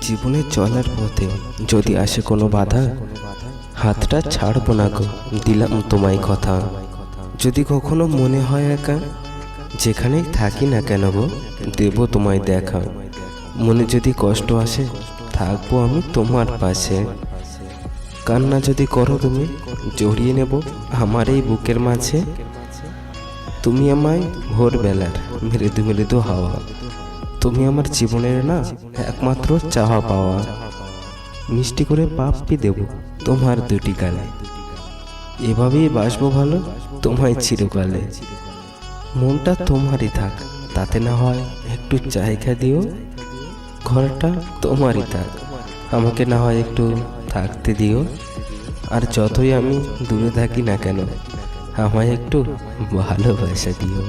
জীবনে চলার পথে যদি আসে কোনো বাধা, হাতটা ছাড়বো না গো, দিলাম তোমায় কথা। যদি কখনো মনে হয় একা, যেখানেই থাকি না কেন গো, দেব তোমায় দেখা। মনে যদি কষ্ট আসে, থাকবো আমি তোমার পাশে। কান্না যদি করো তুমি, জড়িয়ে নেব আমার এই বুকের মাঝে। তুমি আমায় ভোরবেলার মৃদু মৃদু হাওয়া, তুমি আমার জীবনের না একমাত্র চাওয়া পাওয়া। মিষ্টি করে পাপ্পি দেব তোমার দুটি গালে, এভাবেই বাসবো ভালো তোমায় চিরকালে। মনটা তোমারই থাক, তাতে না হয় একটু জায়গা দিও। ঘরটা তোমারই থাক, আমাকে না হয় একটু থাকতে দিও। আর যতই আমি দূরে থাকি না কেন, আমায় একটু ভালোবাসা দিও।